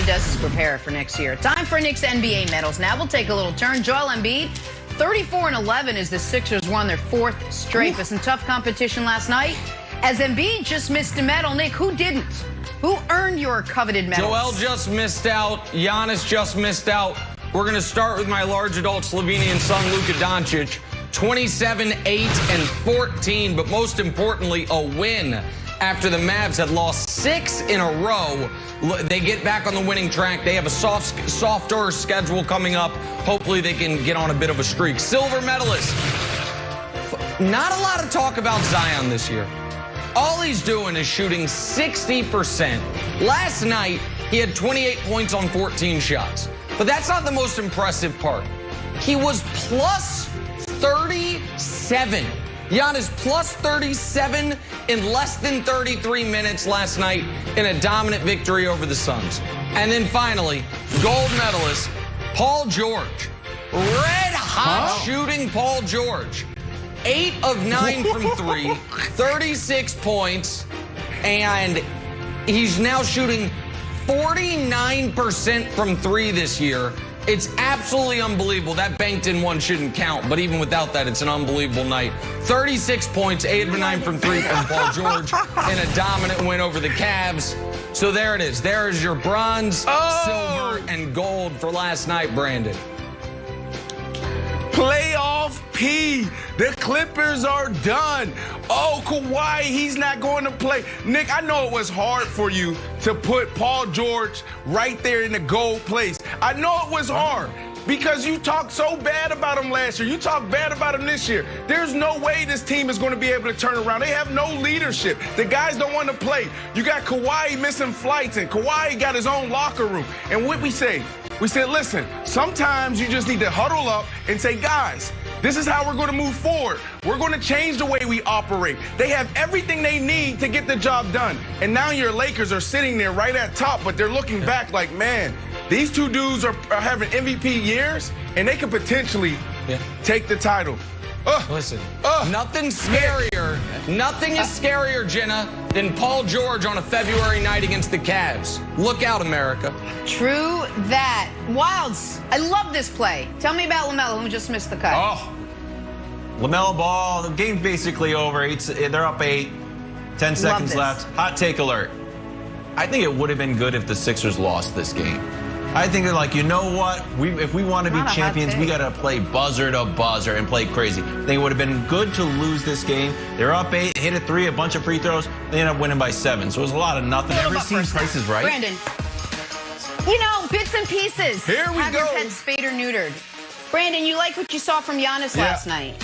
does is prepare for next year. Time for Nick's NBA medals. Now we'll take a little turn. Joel Embiid, 34-11 as the Sixers won their 4th straight. But some tough competition last night. As Embiid just missed a medal, Nick, who didn't? Who earned your coveted medals? Joel just missed out. Giannis just missed out. We're going to start with my large adult Slovenian son, Luka Doncic. 27, 8, and 14, but most importantly, a win after the Mavs had lost 6 in a row. They get back on the winning track. They have a softer schedule coming up. Hopefully they can get on a bit of a streak. Silver medalist. Not a lot of talk about Zion this year. All he's doing is shooting 60%. Last night, he had 28 points on 14 shots. But that's not the most impressive part. He was plus 37. Giannis plus 37 in less than 33 minutes last night in a dominant victory over the Suns. And then finally, gold medalist Paul George. Red hot shooting Paul George. 8 of 9 from 3, 36 points, and he's now shooting 49% from 3 this year. It's absolutely unbelievable. That banked-in one shouldn't count, but even without that, it's an unbelievable night. 36 points, 8 of 9 from 3 from Paul George in a dominant win over the Cavs. So there it is. There is your bronze, silver, and gold for last night, Brandon. Playoff P. The Clippers are done. Oh, Kawhi, he's not going to play. Nick, I know it was hard for you to put Paul George right there in the gold place. I know it was hard because you talked so bad about him last year. You talked bad about him this year. There's no way this team is going to be able to turn around. They have no leadership. The guys don't want to play. You got Kawhi missing flights, and Kawhi got his own locker room. And what we say? We said, listen, sometimes you just need to huddle up and say, guys, this is how we're going to move forward. We're going to change the way we operate. They have everything they need to get the job done. And now your Lakers are sitting there right at top, but they're looking back like, man, these two dudes are having MVP years, and they could potentially take the title. Listen, nothing scarier, nothing is scarier, Jenna, than Paul George on a February night against the Cavs. Look out, America. True that. Wilds, I love this play. Tell me about LaMelo, who just missed the cut. Oh, LaMelo Ball, the game's basically over. They're up 8, 10 seconds left. Hot take alert. I think it would have been good if the Sixers lost this game. I think they're like, you know what? If we want to be champions, we got to play buzzer to buzzer and play crazy. I think it would have been good to lose this game. They're up 8, hit a 3, a bunch of free throws. They end up winning by 7. So it was a lot of nothing. Every team Price is Right. Brandon, you know, bits and pieces. Here we Have go. Your pet spayed or neutered. Brandon, you like what you saw from Giannis last night?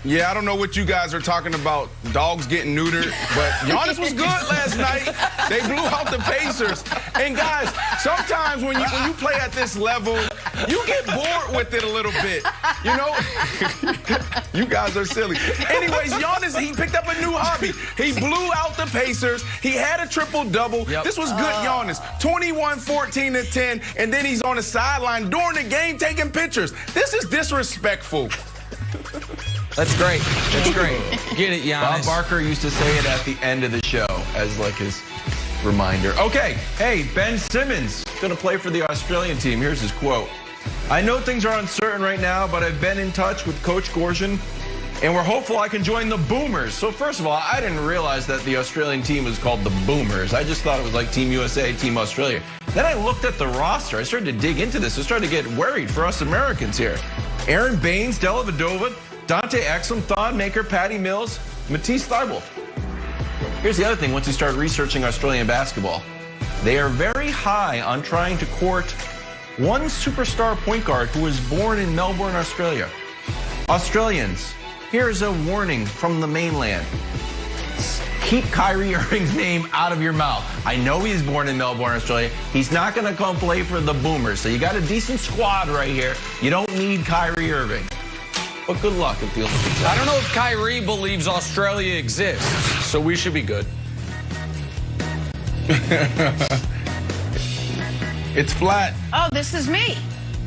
Yeah, I don't know what you guys are talking about, dogs getting neutered, but Giannis was good last night. They blew out the Pacers. And guys, sometimes when you play at this level, you get bored with it a little bit. You know, you guys are silly. Anyways, Giannis, he picked up a new hobby. He blew out the Pacers. He had a triple-double. This was good Giannis. 21, 14, and 10, and then he's on the sideline during the game taking pictures. This is disrespectful. That's great. That's great. Get it, Giannis. Bob Barker used to say it at the end of the show as like his reminder. Okay, hey, Ben Simmons going to play for the Australian team. Here's his quote. I know things are uncertain right now, but I've been in touch with Coach Gorshin, and we're hopeful I can join the Boomers. So first of all, I didn't realize that the Australian team was called the Boomers. I just thought it was like Team USA, Team Australia. Then I looked at the roster. I started to dig into this. I started to get worried for us Americans here. Aaron Baines, Dellavedova, Dante Exum, Thon Maker, Patty Mills, Matisse Thybulle. Here's the other thing once you start researching Australian basketball. They are very high on trying to court one superstar point guard who was born in Melbourne, Australia. Australians, here's a warning from the mainland. Keep Kyrie Irving's name out of your mouth. I know he's born in Melbourne, Australia. He's not going to come play for the Boomers. So you got a decent squad right here. You don't need Kyrie Irving. But good luck, it feels like I don't know if Kyrie believes Australia exists, so we should be good. It's flat. Oh, this is me.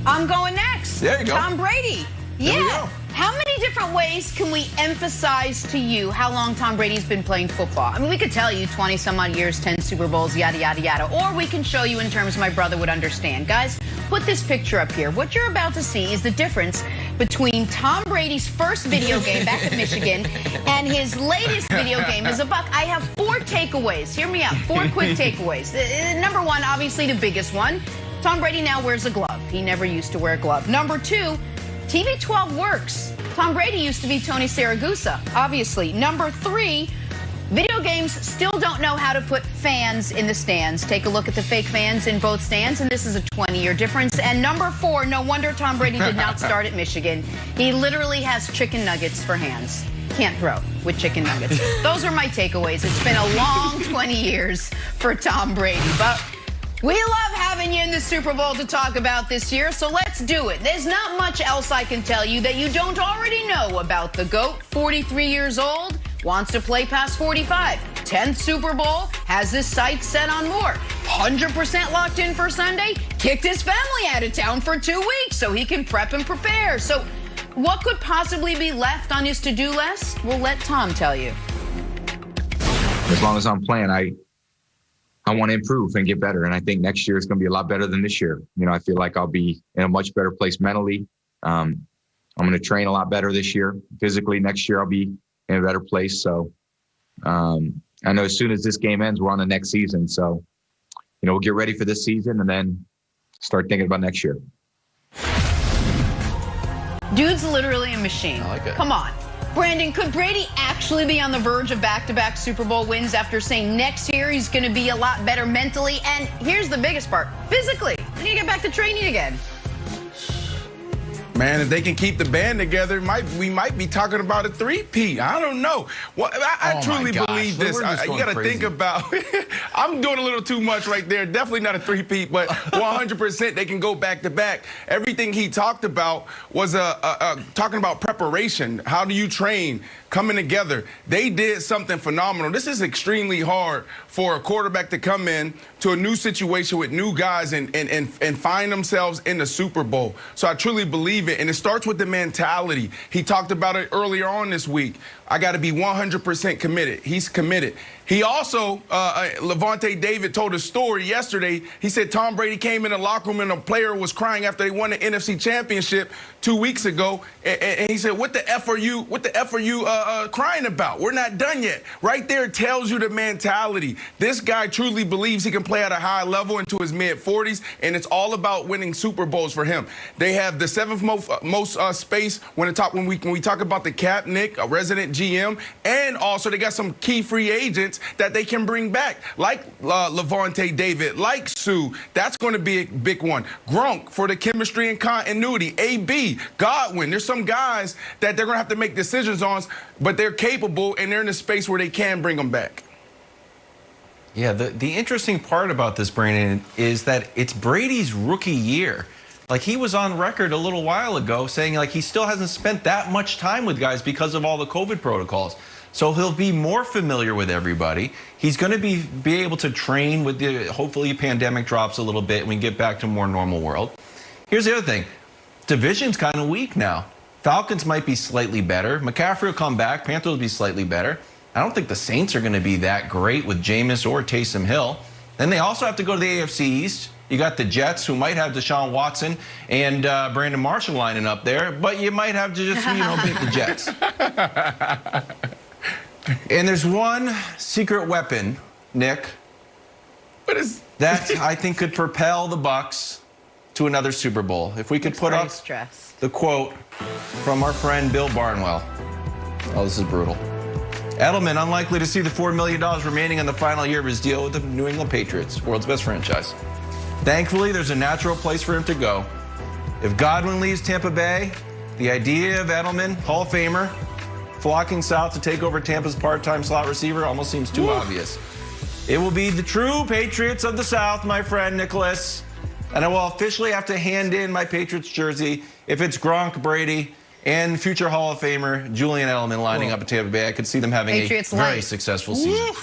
I'm going next. There you go. Tom Brady. There we Yeah. go. How many different ways can we emphasize to you how long Tom Brady's been playing football? I mean, we could tell you 20 some odd years, 10 Super Bowls, yada, yada, yada. Or we can show you in terms my brother would understand. Guys, put this picture up here. What you're about to see is the difference between Tom Brady's first video game back at Michigan and his latest video game as a Buck. I have 4 takeaways. Hear me out. 4 quick takeaways. Number 1, obviously the biggest one. Tom Brady now wears a glove. He never used to wear a glove. Number 2, TB12 works. Tom Brady used to be Tony Saragusa, obviously. Number 3, video games still don't know how to put fans in the stands. Take a look at the fake fans in both stands, and this is a 20-year difference. And number 4, no wonder Tom Brady did not start at Michigan. He literally has chicken nuggets for hands. Can't throw with chicken nuggets. Those are my takeaways. It's been a long 20 years for Tom Brady, but we love having you in the Super Bowl to talk about this year, so let's do it. There's not much else I can tell you that you don't already know about the GOAT. 43 years old, wants to play past 45. 10th Super Bowl, has his sights set on more. 100% locked in for Sunday, kicked his family out of town for 2 weeks so he can prep and prepare. So what could possibly be left on his to-do list? We'll let Tom tell you. As long as I'm playing, I want to improve and get better. And I think next year is going to be a lot better than this year. You know, I feel like I'll be in a much better place mentally. I'm going to train a lot better this year. Physically, next year I'll be in a better place. So I know as soon as this game ends, we're on the next season. So, you know, we'll get ready for this season and then start thinking about next year. Dude's literally a machine. I like it. Come on. Brandon, could Brady actually be on the verge of back-to-back Super Bowl wins after saying next year he's going to be a lot better mentally? And here's the biggest part, physically. When you get back to training again. Man, if they can keep the band together, we might be talking about a 3-peat. I don't know. Well, I truly believe this. You got to think about. I'm doing a little too much right there. Definitely not a 3-peat, but 100% they can go back to back. Everything he talked about was talking about preparation. How do you train? Coming together. They did something phenomenal. This is extremely hard for a quarterback to come in to a new situation with new guys and find themselves in the Super Bowl. So I truly believe it. And it starts with the mentality. He talked about it earlier on this week. I got to be 100% committed. He's committed. He also, Levante David told a story yesterday. He said Tom Brady came in the locker room and a player was crying after they won the NFC Championship 2 weeks ago. And he said, what the F are you crying about? We're not done yet. Right there tells you the mentality. This guy truly believes he can play at a high level into his mid-40s, and it's all about winning Super Bowls for him. They have the 7th most space when we talk about the cap, Nick, a resident GM, and also they got some key free agents that they can bring back, like Levante David, like Sue. That's going to be a big one. Gronk for the chemistry and continuity. AB, Godwin. There's some guys that they're going to have to make decisions on, but they're capable and they're in a space where they can bring them back. Yeah, the interesting part about this, Brandon, is that it's Brady's rookie year. Like, he was on record a little while ago saying, like, he still hasn't spent that much time with guys because of all the COVID protocols. So he'll be more familiar with everybody. He's going to be able to train with hopefully pandemic drops a little bit and we get back to a more normal world. Here's the other thing. Division's kind of weak now. Falcons might be slightly better. McCaffrey will come back. Panthers will be slightly better. I don't think the Saints are going to be that great with Jameis or Taysom Hill. Then they also have to go to the AFC East. You got the Jets, who might have Deshaun Watson and Brandon Marshall lining up there, but you might have to just, beat the Jets. And there's one secret weapon, Nick, that I think could propel the Bucs to another Super Bowl. If we could put up the quote from our friend Bill Barnwell. Oh, this is brutal. Edelman unlikely to see the $4 million remaining on the final year of his deal with the New England Patriots, world's best franchise. Thankfully, there's a natural place for him to go. If Godwin leaves Tampa Bay, the idea of Edelman, Hall of Famer, flocking south to take over Tampa's part-time slot receiver almost seems too obvious. It will be the true Patriots of the South, my friend Nicholas, and I will officially have to hand in my Patriots jersey if it's Gronk, Brady, and future Hall of Famer Julian Edelman lining up at Tampa Bay. I could see them having a very successful season.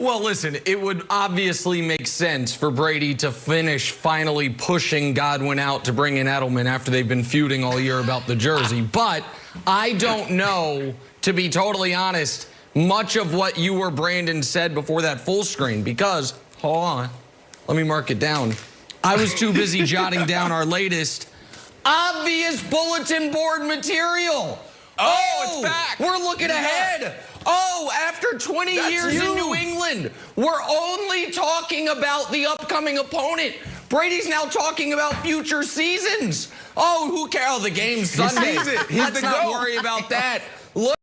Well, listen, it would obviously make sense for Brady to finish finally pushing Godwin out to bring in Edelman after they've been feuding all year about the jersey. But I don't know, to be totally honest, much of what you or Brandon said before that full screen because, hold on, let me mark it down. I was too busy jotting down our latest obvious bulletin board material. Oh, it's back. We're looking ahead. Oh, after 20 years in New England, we're only talking about the upcoming opponent. Brady's now talking about future seasons. Oh, who cares? Oh, the game's Sunday. He's the Let's not GOAT. worry about that. Look.